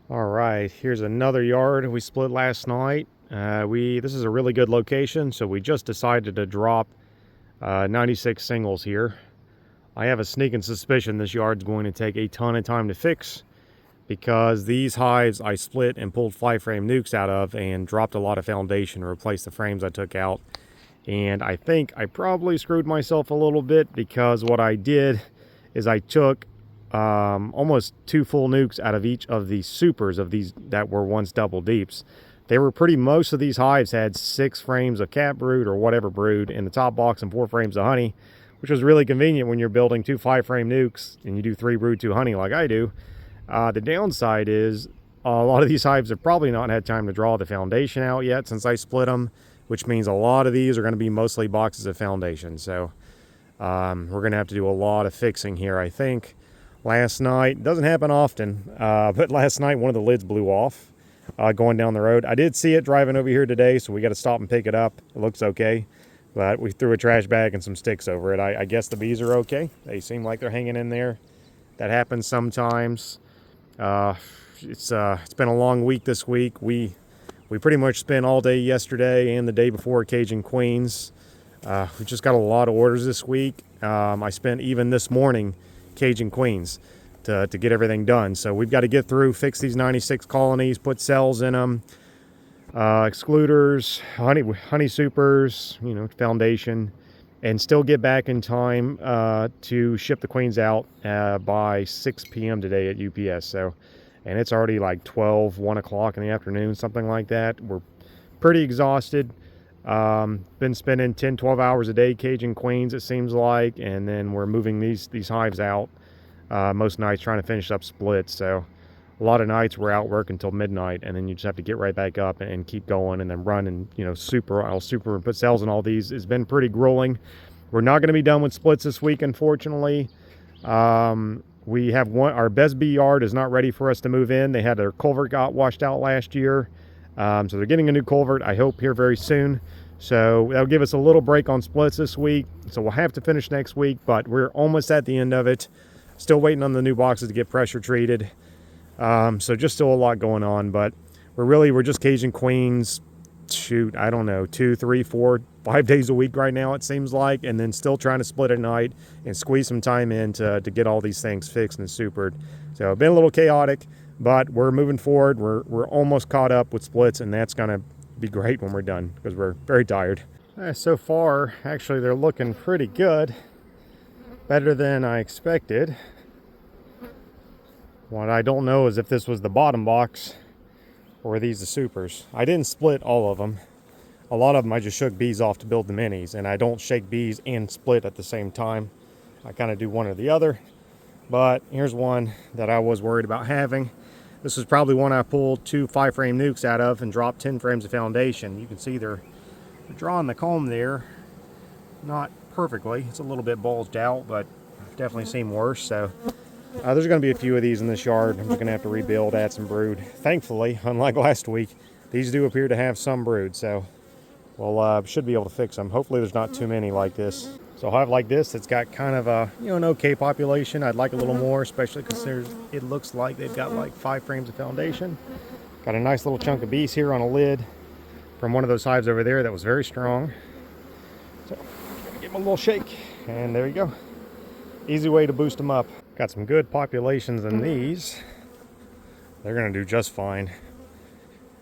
All right, here's another yard we split last night. This is a really good location, so we just decided to drop 96 singles here. I have a sneaking suspicion this yard's going to take a ton of time to fix because these hives I split and pulled fly frame nukes out of and dropped a lot of foundation to replace the frames I took out. And I think I probably screwed myself a little bit because what I did is I took almost 2 full nukes out of each of the supers of these that were once double deeps. Most of these hives had 6 frames of cat brood or whatever brood in the top box and 4 frames of honey, which was really convenient when you're building 2 5-frame nukes and you do 3 brood, 2 honey like I do. The downside is a lot of these hives have probably not had time to draw the foundation out yet since I split them, which means a lot of these are going to be mostly boxes of foundation. So we're going to have to do a lot of fixing here, I think. Last night, doesn't happen often, but last night one of the lids blew off going down the road. I did see it driving over here today, so we got to stop and pick it up. It looks okay, but we threw a trash bag and some sticks over it. I guess the bees are okay. They seem like they're hanging in there. That happens sometimes. It's been a long week this week. We pretty much spent all day yesterday and the day before caging queens. We just got a lot of orders this week. I spent even this morning caging queens to get everything done. So we've got to get through, fix these 96 colonies, put cells in them, excluders, honey supers, foundation, and still get back in time to ship the queens out by 6 p.m. today at UPS. And it's already like 1 o'clock in the afternoon, something like that. We're pretty exhausted. Been spending 10-12 hours a day caging queens, it seems like, and then we're moving these hives out most nights, trying to finish up splits. So a lot of nights we're out working until midnight, and then you just have to get right back up and keep going, and then run and I'll super and put cells in all these. It's been pretty grueling. We're not going to be done with splits this week, unfortunately. We have our best bee yard is not ready for us to move in. They had their culvert got washed out last year. So they're getting a new culvert, I hope, here very soon. So that'll give us a little break on splits this week. So we'll have to finish next week, but we're almost at the end of it. Still waiting on the new boxes to get pressure treated. So just still a lot going on, but we're just caging queens. Shoot, I don't know, 2, 3, 4, 5 days a week right now, it seems like, and then still trying to split at night and squeeze some time in to get all these things fixed and supered. So it's been a little chaotic, but we're moving forward. We're almost caught up with splits, and that's going to be great when we're done because we're very tired. So far, actually, they're looking pretty good. Better than I expected. What I don't know is if this was the bottom box or are these the supers. I didn't split all of them. A lot of them I just shook bees off to build the minis, and I don't shake bees and split at the same time. I kind of do one or the other. But here's one that I was worried about having. This is probably one I pulled 2 5-frame nukes out of and dropped 10 frames of foundation. You can see they're drawing the comb there. Not perfectly. It's a little bit bulged out, but I've definitely seen worse. So there's going to be a few of these in this yard. I'm just going to have to rebuild, add some brood. Thankfully, unlike last week, these do appear to have some brood. So we'll should be able to fix them. Hopefully there's not too many like this. So a hive like this, it's got kind of a an okay population. I'd like a little more, especially because it looks like they've got like 5 frames of foundation. Got a nice little chunk of bees here on a lid from one of those hives over there that was very strong. So give them a little shake, and there you go. Easy way to boost them up. Got some good populations in these. They're going to do just fine.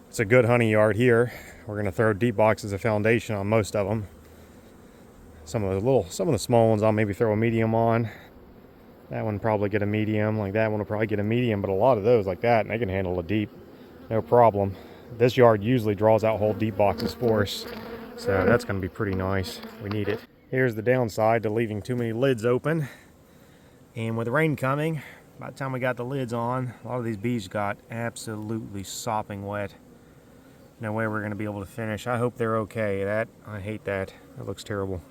It's a good honey yard here. We're going to throw deep boxes of foundation on most of them. Some of the small ones I'll maybe throw a medium on. That one probably get a medium. Like that one will probably get a medium, but a lot of those like that, and they can handle a deep, no problem. This yard usually draws out whole deep boxes for us, so that's going to be pretty nice. We need it. Here's the downside to leaving too many lids open. And with the rain coming, by the time we got the lids on, a lot of these bees got absolutely sopping wet. No way we're going to be able to finish. I hope they're okay. I hate that. That looks terrible.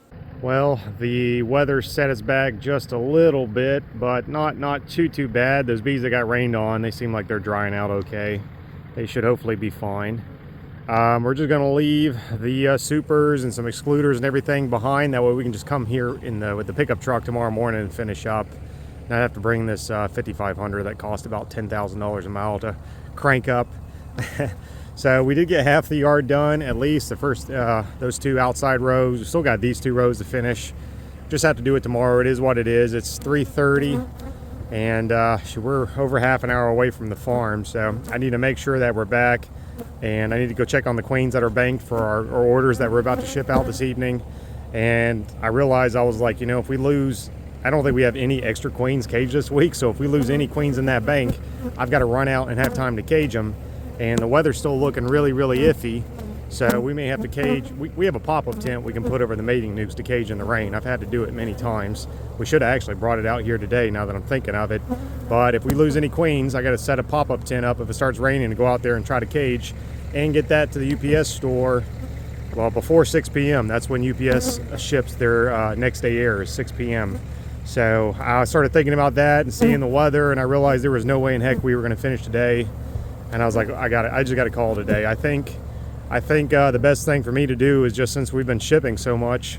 Well, the weather set us back just a little bit, but not too bad. Those bees that got rained on, they seem like they're drying out okay. They should hopefully be fine. We're just going to leave the supers and some excluders and everything behind. That way we can just come here with the pickup truck tomorrow morning and finish up. And I have to bring this 5500 that cost about $10,000 a mile to crank up. So we did get half the yard done, at least the first those 2 outside rows. We still got these 2 rows to finish. Just have to do it tomorrow. It is what it is. It's 3:30, and we're over half an hour away from the farm, so I need to make sure that we're back, and I need to go check on the queens that are banked for our orders that we're about to ship out this evening. And I realized, I was like, you know, if we lose, I don't think we have any extra queens caged this week, so if we lose any queens in that bank, I've got to run out and have time to cage them. And the weather's still looking really, really iffy, so we may have to cage. We have a pop-up tent we can put over the mating nukes to cage in the rain. I've had to do it many times. We should have actually brought it out here today, now that I'm thinking of it. But if we lose any queens, I got to set a pop-up tent up if it starts raining to go out there and try to cage and get that to the UPS store, well, before 6 p.m. That's when UPS ships their next day air, is 6 p.m. So I started thinking about that and seeing the weather, and I realized there was no way in heck we were going to finish today. And I was like, I just got to call it a day. I think the best thing for me to do is, just since we've been shipping so much,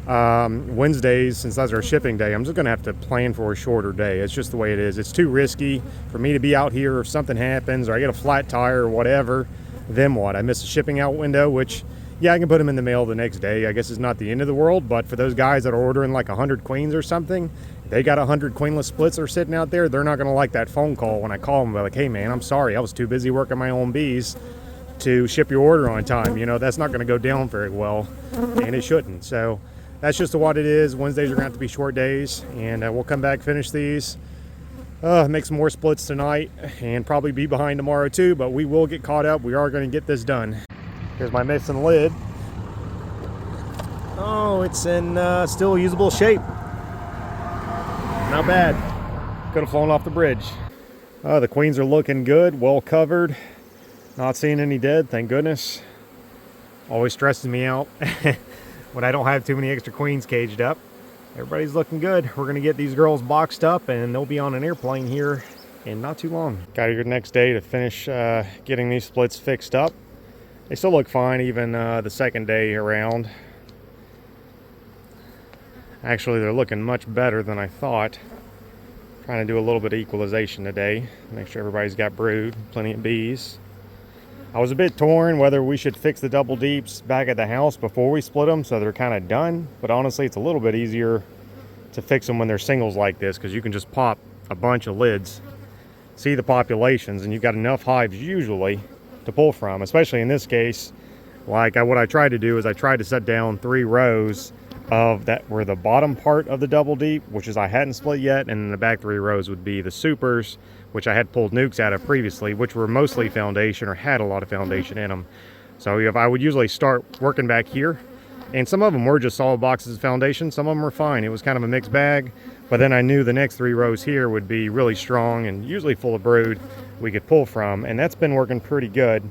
Wednesdays, since that's our shipping day, I'm just going to have to plan for a shorter day. It's just the way it is. It's too risky for me to be out here if something happens or I get a flat tire or whatever. Then what? I miss a shipping out window, which, yeah, I can put them in the mail the next day. I guess it's not the end of the world, but for those guys that are ordering like 100 queens or something, they got 100 queenless splits that are sitting out there, they're not going to like that phone call when I call them. They're like, hey man, I'm sorry, I was too busy working my own bees to ship your order on time. You know, that's not going to go down very well, and it shouldn't. So that's just what it is. Wednesdays are going to have to be short days, and we'll come back, finish these, make some more splits tonight, and probably be behind tomorrow too, but we will get caught up. We are going to get this done. Here's my missing lid. Oh, it's in still usable shape. Not bad. Could have flown off the bridge. The queens are looking good, well covered. Not seeing any dead, thank goodness. Always stresses me out when I don't have too many extra queens caged up. Everybody's looking good. We're gonna get these girls boxed up and they'll be on an airplane here in not too long. Got here the next day to finish getting these splits fixed up. They still look fine even the second day around. Actually, they're looking much better than I thought. Trying to do a little bit of equalization today. Make sure everybody's got brood, plenty of bees. I was a bit torn whether we should fix the double deeps back at the house before we split them so they're kind of done. But honestly, it's a little bit easier to fix them when they're singles like this, because you can just pop a bunch of lids, see the populations, and you've got enough hives usually to pull from. Especially in this case, like what I tried to do is I tried to set down 3 rows of that were the bottom part of the double deep, which is I hadn't split yet, and in the back 3 rows would be the supers, which I had pulled nukes out of previously, which were mostly foundation or had a lot of foundation in them. So if I would usually start working back here, and some of them were just solid boxes of foundation, some of them were fine. It was kind of a mixed bag, but then I knew the next 3 rows here would be really strong and usually full of brood we could pull from, and that's been working pretty good.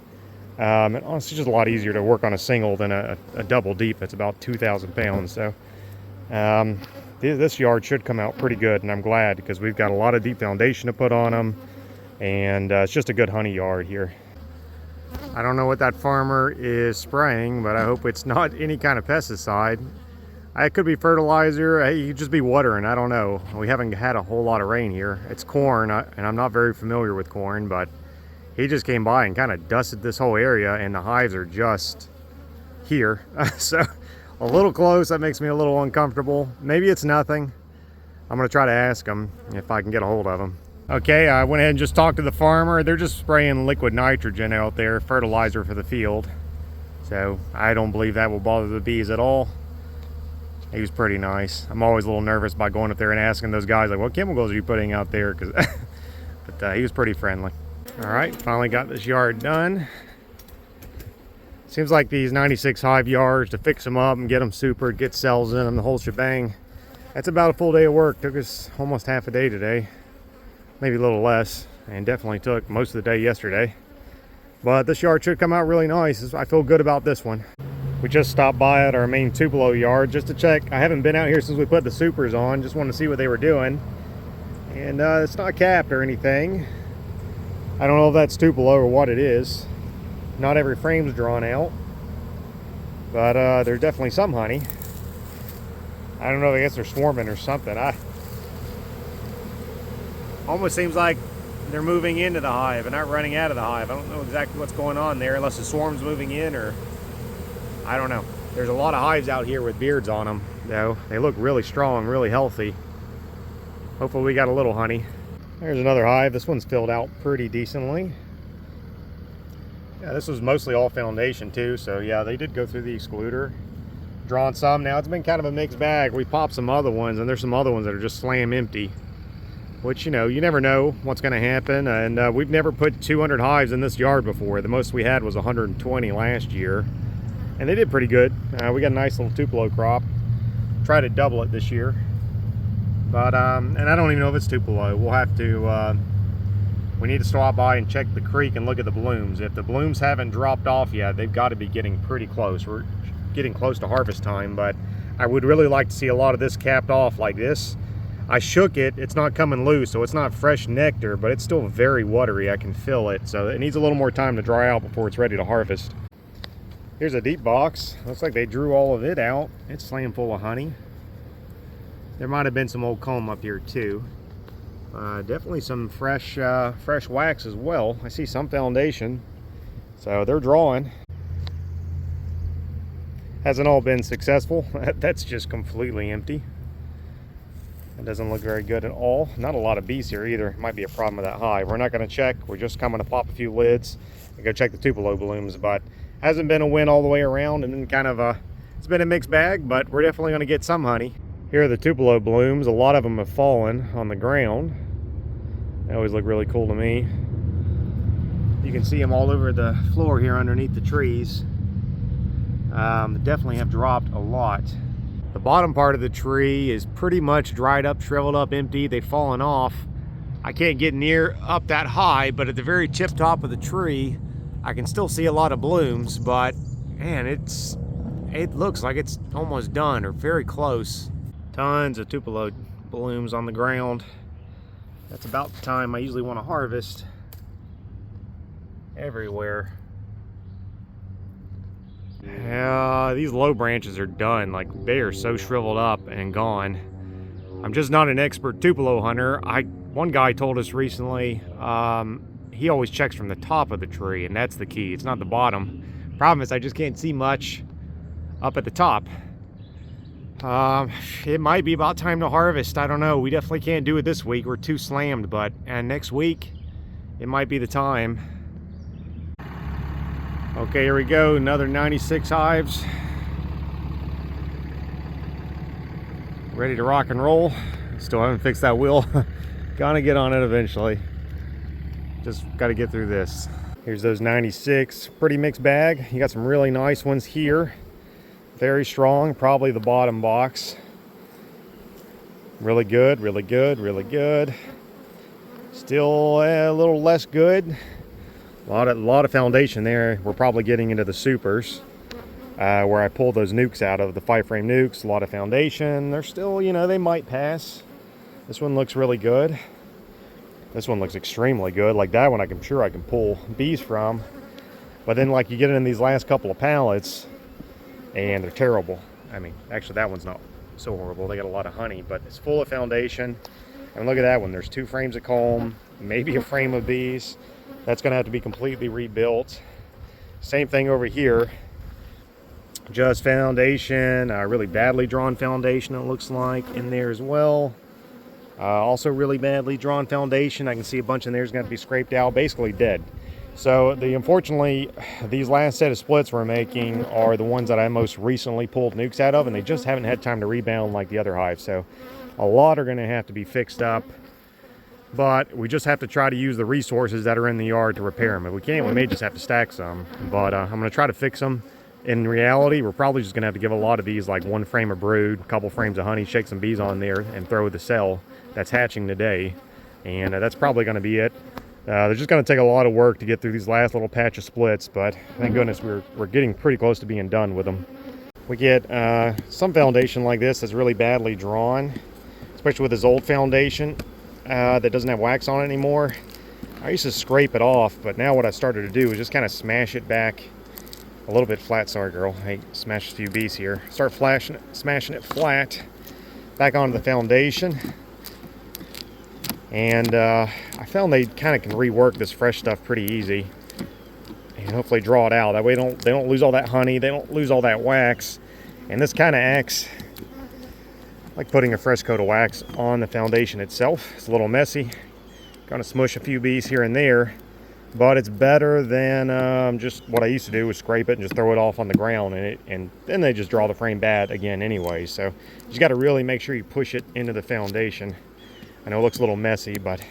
And honestly, it's just a lot easier to work on a single than a double deep that's about 2,000 pounds. So this yard should come out pretty good, and I'm glad, because we've got a lot of deep foundation to put on them, and it's just a good honey yard here. I don't know what that farmer is spraying, but I hope it's not any kind of pesticide. It could be fertilizer. It could just be watering. I don't know. We haven't had a whole lot of rain here. It's corn, and I'm not very familiar with corn, but he just came by and kind of dusted this whole area, and the hives are just here. So a little close. That makes me a little uncomfortable. Maybe it's nothing. I'm going to try to ask him if I can get a hold of him. Okay, I went ahead and just talked to the farmer. They're just spraying liquid nitrogen out there, fertilizer for the field. So I don't believe that will bother the bees at all. He was pretty nice. I'm always a little nervous by going up there and asking those guys, like, what chemicals are you putting out there? But he was pretty friendly. All right, finally got this yard done. Seems like these 96 hive yards, to fix them up and get them supered, get cells in them, the whole shebang, that's about a full day of work. Took us almost half a day today, maybe a little less, and definitely took most of the day yesterday. But this yard should come out really nice. I feel good about this one. We just stopped by at our main Tupelo yard just to check. I haven't been out here since we put the supers on. Just wanted to see what they were doing. And it's not capped or anything. I don't know if that's Tupelo or what it is. Not every frame's drawn out. But there's definitely some honey. I don't know, I guess they're swarming or something. Almost seems like they're moving into the hive and not running out of the hive. I don't know exactly what's going on there, unless the swarm's moving in, or I don't know. There's a lot of hives out here with beards on them, though. They look really strong, really healthy. Hopefully we got a little honey. There's another hive. This one's filled out pretty decently. Yeah, this was mostly all foundation too, so yeah, they did go through the excluder. Drawn some. Now it's been kind of a mixed bag. We popped some other ones, and there's some other ones that are just slam empty. Which, you know, you never know what's going to happen. And we've never put 200 hives in this yard before. The most we had was 120 last year. And they did pretty good. We got a nice little Tupelo crop. Try to double it this year. But, and I don't even know if it's Tupelo. We'll have to, we need to stop by and check the creek and look at the blooms. If the blooms haven't dropped off yet, they've got to be getting pretty close. We're getting close to harvest time, but I would really like to see a lot of this capped off like this. I shook it, it's not coming loose, so it's not fresh nectar, but it's still very watery. I can feel it, so it needs a little more time to dry out before it's ready to harvest. Here's a deep box. Looks like they drew all of it out. It's slam full of honey. There might have been some old comb up here too. Definitely some fresh wax as well. I see some foundation, so they're drawing. Hasn't all been successful. That's just completely empty. It doesn't look very good at all. Not a lot of bees here either. Might be a problem with that hive. We're not going to check. We're just coming to pop a few lids and go check the Tupelo blooms. But hasn't been a win all the way around, and then kind of it's been a mixed bag, but we're definitely going to get some honey. Here are the Tupelo blooms. A lot of them have fallen on the ground. They always look really cool to me. You can see them all over the floor here underneath the trees. Definitely have dropped a lot. The bottom part of the tree is pretty much dried up, shriveled up, empty. They've fallen off. I can't get near up that high, but at the very tip top of the tree, I can still see a lot of blooms, but man, it looks like it's almost done or very close. Tons of Tupelo blooms on the ground. That's about the time I usually want to harvest. Everywhere. Yeah, these low branches are done. Like, they are so shriveled up and gone. I'm just not an expert Tupelo hunter. One guy told us recently, he always checks from the top of the tree, and that's the key. It's not the bottom. Problem is, I just can't see much up at the top. It might be about time to harvest. I don't know. We definitely can't do it this week. We're too slammed, but next week, it might be the time. Okay, here we go, another 96 hives. Ready to rock and roll. Still haven't fixed that wheel. Gonna get on it eventually. Just gotta get through this. Here's those 96, pretty mixed bag. You got some really nice ones here. Very strong, probably the bottom box. Really good, really good, really good. Still a little less good. A lot of foundation there. We're probably getting into the supers, where I pulled those nukes out of, the 5-frame nukes. A lot of foundation. They're still, you know, they might pass. This one looks really good. This one looks extremely good. Like that one, I'm sure I can pull bees from. But then, like, you get in these last couple of pallets, and they're terrible. I mean, actually, that one's not so horrible. They got a lot of honey, but it's full of foundation. And look at that one. There's 2 frames of comb, maybe a frame of bees. That's going to have to be completely rebuilt. Same thing over here. Just foundation, really badly drawn foundation, it looks like, in there as well. Also really badly drawn foundation. I can see a bunch in there is going to be scraped out, basically dead. So unfortunately, these last set of splits we're making are the ones that I most recently pulled nukes out of, and they just haven't had time to rebound like the other hives. So a lot are going to have to be fixed up. But we just have to try to use the resources that are in the yard to repair them. If we can't, we may just have to stack some. But I'm going to try to fix them. In reality, we're probably just going to have to give a lot of these like 1 frame of brood, a couple frames of honey, shake some bees on there, and throw the cell that's hatching today. And that's probably going to be it. They're just going to take a lot of work to get through these last little patch of splits. But thank goodness we're getting pretty close to being done with them. We get some foundation like this that's really badly drawn, especially with this old foundation. That doesn't have wax on it anymore. I used to scrape it off, but now what I started to do is just kind of smash it back a little bit flat. Sorry, girl. Hey, smashed a few bees here. Start smashing it flat back onto the foundation. And I found they kind of can rework this fresh stuff pretty easy, and hopefully draw it out. That way they don't lose all that honey, they don't lose all that wax. And this kind of acts like putting a fresh coat of wax on the foundation itself. It's a little messy, gonna smush a few bees here and there, but it's better than just what I used to do was scrape it and just throw it off on the ground, and then they just draw the frame bad again anyway. So you just got to really make sure you push it into the foundation. I know it looks a little messy, but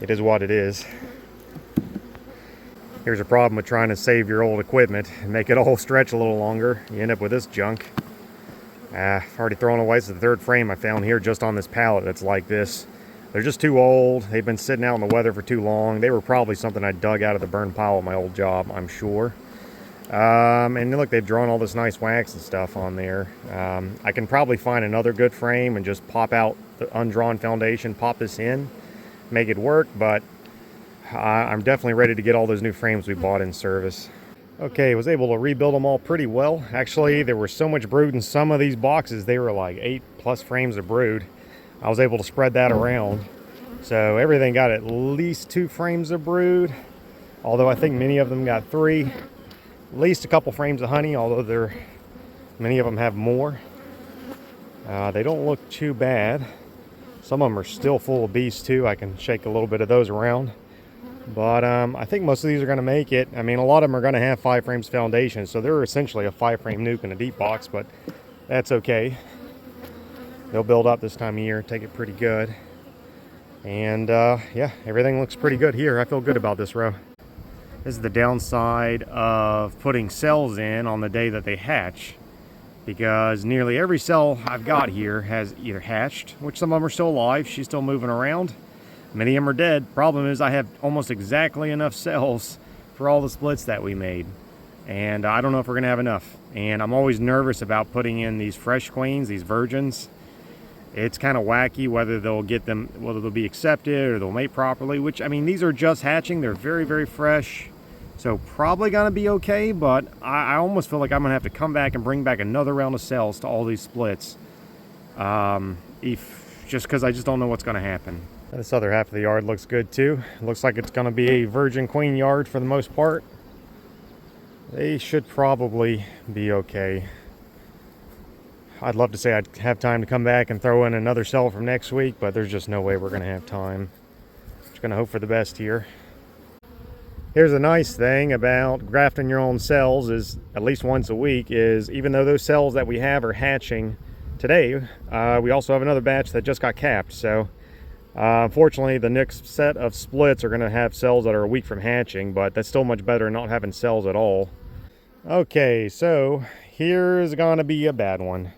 it is what it is. Here's a problem with trying to save your old equipment and make it all stretch a little longer. You end up with this junk. I've already thrown away. It's the third frame I found here just on this pallet that's like this. They're just too old. They've been sitting out in the weather for too long. They were probably something I dug out of the burn pile at my old job, I'm sure. And look, they've drawn all this nice wax and stuff on there. I can probably find another good frame and just pop out the undrawn foundation, pop this in, make it work, but I'm definitely ready to get all those new frames we bought in service. Okay, was able to rebuild them all pretty well. Actually, there was so much brood in some of these boxes, they were like 8+ frames of brood. I was able to spread that around. So everything got at least 2 frames of brood, although I think many of them got 3. At least a couple frames of honey, although many of them have more. They don't look too bad. Some of them are still full of bees too. I can shake a little bit of those around. But I think most of these are going to make it. I mean, a lot of them are going to have 5 frames foundation, so they're essentially a 5-frame nuke in a deep box, but that's okay. They'll build up this time of year, take it pretty good. And yeah, everything looks pretty good here. I feel good about this row. This is the downside of putting cells in on the day that they hatch, because nearly every cell I've got here has either hatched, which some of them are still alive, she's still moving around. Many of them are dead. Problem is I have almost exactly enough cells for all the splits that we made. And I don't know if we're gonna have enough. And I'm always nervous about putting in these fresh queens, these virgins. It's kind of wacky whether they'll be accepted or they'll mate properly, which, I mean, these are just hatching. They're very, very fresh. So probably gonna be okay, but I almost feel like I'm gonna have to come back and bring back another round of cells to all these splits. Just because I just don't know what's gonna happen. This other half of the yard looks good too. It looks like it's going to be a virgin queen yard for the most part. They should probably be okay. I'd love to say I'd have time to come back and throw in another cell from next week, but there's just no way we're going to have time. Just going to hope for the best here. Here's a nice thing about grafting your own cells is at least once a week is even though those cells that we have are hatching today, we also have another batch that just got capped. So unfortunately, the next set of splits are going to have cells that are a week from hatching, but that's still much better than not having cells at all. Okay, so here's going to be a bad one.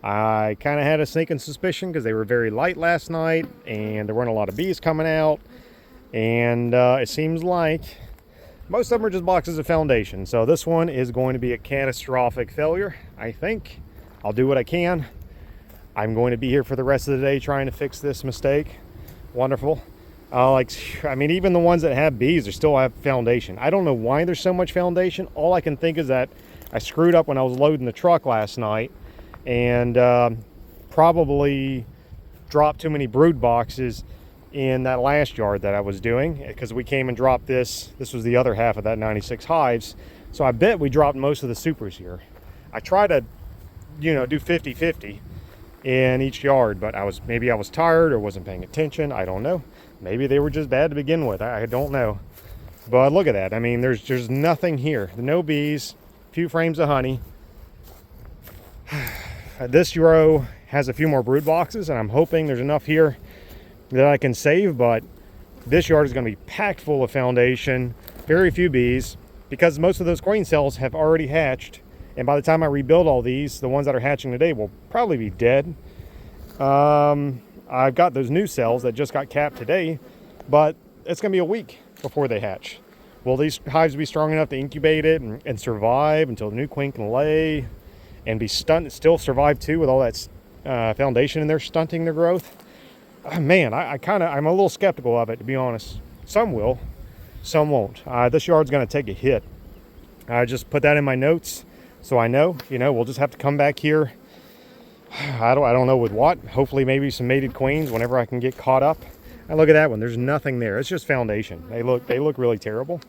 I kind of had a sneaking suspicion because they were very light last night and there weren't a lot of bees coming out. And it seems like most of them are just boxes of foundation. So this one is going to be a catastrophic failure, I think. I'll do what I can. I'm going to be here for the rest of the day trying to fix this mistake. Wonderful. I mean, even the ones that have bees, they still have foundation. I don't know why there's so much foundation. All I can think is that I screwed up when I was loading the truck last night and probably dropped too many brood boxes in that last yard that I was doing, because we came and dropped this. This was the other half of that 96 hives. So I bet we dropped most of the supers here. I try to, do 50-50 in each yard, but maybe I was tired or wasn't paying attention. I don't know. Maybe they were just bad to begin with. I don't know. But look at that. I mean, there's nothing here. No bees, few frames of honey. This row has a few more brood boxes, and I'm hoping there's enough here that I can save, but this yard is going to be packed full of foundation, very few bees, because most of those queen cells have already hatched. And by the time I rebuild all these, the ones that are hatching today will probably be dead. I've got those new cells that just got capped today, but it's going to be a week before they hatch. Will these hives be strong enough to incubate it and survive until the new queen can lay and be still survive too with all that foundation in there stunting their growth? Man, I'm a little skeptical of it, to be honest. Some will, some won't. This yard's going to take a hit. I just put that in my notes. So I know, we'll just have to come back here. I don't know with what. Hopefully maybe some mated queens whenever I can get caught up. And look at that one. There's nothing there. It's just foundation. They look really terrible.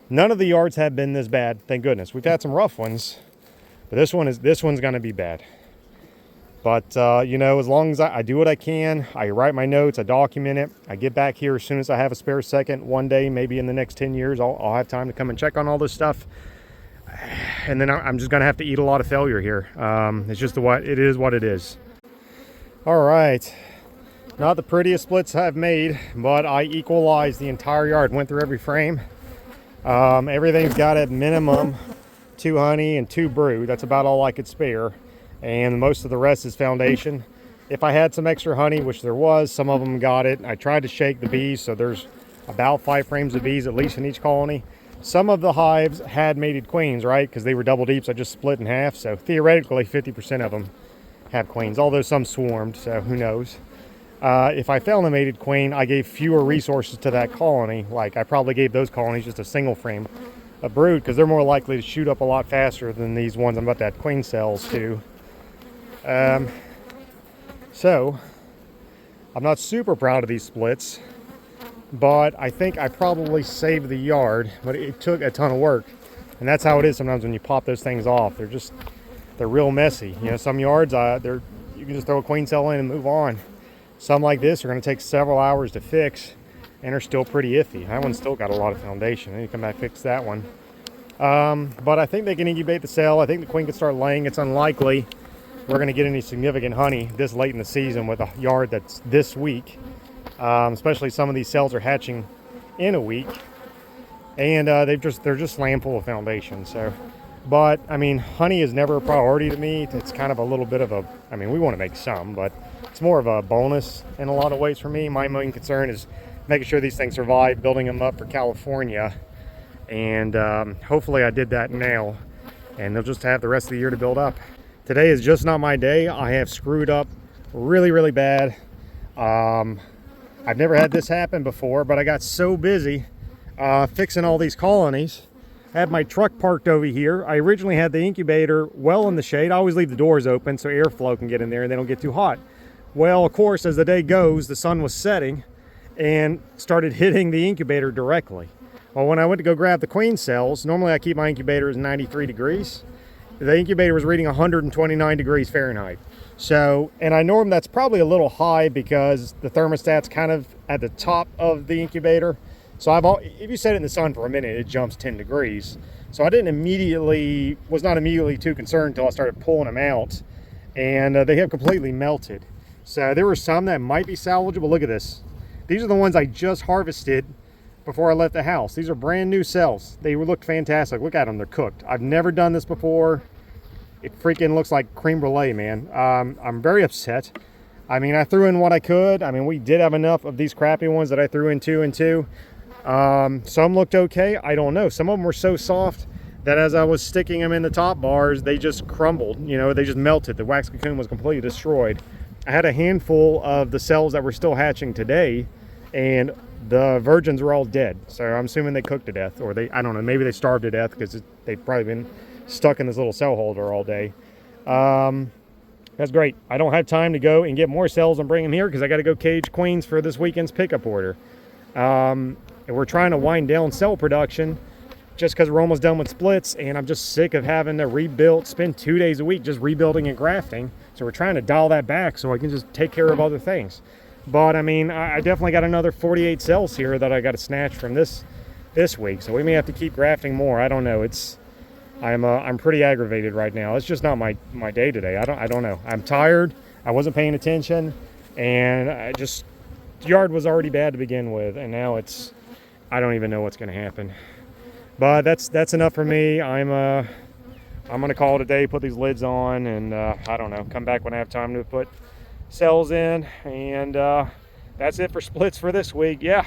None of the yards have been this bad, thank goodness. We've had some rough ones, but this one's going to be bad. But you know, as long as I do what I can, I write my notes, I document it, I get back here as soon as I have a spare second. One day, maybe in the next 10 years, I'll have time to come and check on all this stuff. And then I'm just going to have to eat a lot of failure here. It's just it is what it is. All right. Not the prettiest splits I've made, but I equalized the entire yard, went through every frame. Everything's got at minimum 2 honey and 2 brood. That's about all I could spare. And most of the rest is foundation. If I had some extra honey, which there was, some of them got it. I tried to shake the bees, so there's about 5 frames of bees at least in each colony. Some of the hives had mated queens, right? Because they were double deep, so I just split in half. So theoretically, 50% of them have queens, although some swarmed, so who knows. If I found a mated queen, I gave fewer resources to that colony. Like, I probably gave those colonies just a single frame of brood, because they're more likely to shoot up a lot faster than these ones I'm about to add queen cells to. So, I'm not super proud of these splits, but I think I probably saved the yard, but it took a ton of work. And that's how it is sometimes when you pop those things off. They're real messy. You know, some yards, you can just throw a queen cell in and move on. Some like this are going to take several hours to fix and are still pretty iffy. That one's still got a lot of foundation. I need to come back and fix that one. But I think they can incubate the cell. I think the queen can start laying. It's unlikely we're going to get any significant honey this late in the season with a yard that's this weak. Especially some of these cells are hatching in a week. And they're just slam full of foundation. So, but I mean, honey is never a priority to me. It's kind of a little bit of we want to make some, but it's more of a bonus in a lot of ways for me. My main concern is making sure these things survive, building them up for California. And hopefully I did that now. And they'll just have the rest of the year to build up. Today is just not my day. I have screwed up really, really bad. I've never had this happen before, but I got so busy fixing all these colonies. I had my truck parked over here. I originally had the incubator well in the shade. I always leave the doors open so airflow can get in there and they don't get too hot. Well, of course, as the day goes, the sun was setting and started hitting the incubator directly. Well, when I went to go grab the queen cells, normally I keep my incubator at 93 degrees. The incubator was reading 129 degrees Fahrenheit. So, and I know that's probably a little high because the thermostat's kind of at the top of the incubator. So if you set it in the sun for a minute, it jumps 10 degrees. So I was not immediately too concerned until I started pulling them out, and they have completely melted. So there were some that might be salvageable. Look at this. These are the ones I just harvested before I left the house. These are brand new cells. They look fantastic. Look at them, they're cooked. I've never done this before. It freaking looks like creme brulee, man. I'm very upset. I mean, I threw in what I could. I mean, we did have enough of these crappy ones that I threw in 2 and 2. Some looked okay. I don't know. Some of them were so soft that as I was sticking them in the top bars, they just crumbled. You know, they just melted. The wax cocoon was completely destroyed. I had a handful of the cells that were still hatching today, and the virgins were all dead. So I'm assuming they cooked to death, or I don't know, maybe they starved to death because they've probably been stuck in this little cell holder all day. That's great. I don't have time to go and get more cells and bring them here because I got to go cage queens for this weekend's pickup order. And we're trying to wind down cell production just because we're almost done with splits, and I'm just sick of having to rebuild, spend 2 days a week just rebuilding and grafting. So we're trying to dial that back so I can just take care of other things. But I mean, I definitely got another 48 cells here that I got to snatch from this week. So we may have to keep grafting more. I don't know. I'm pretty aggravated right now. It's just not my day today. I don't know. I'm tired. I wasn't paying attention, and the yard was already bad to begin with, and now I don't even know what's going to happen. But that's enough for me. I'm going to call it a day, put these lids on, and I don't know, come back when I have time to put cells in, and that's it for splits for this week. Yeah.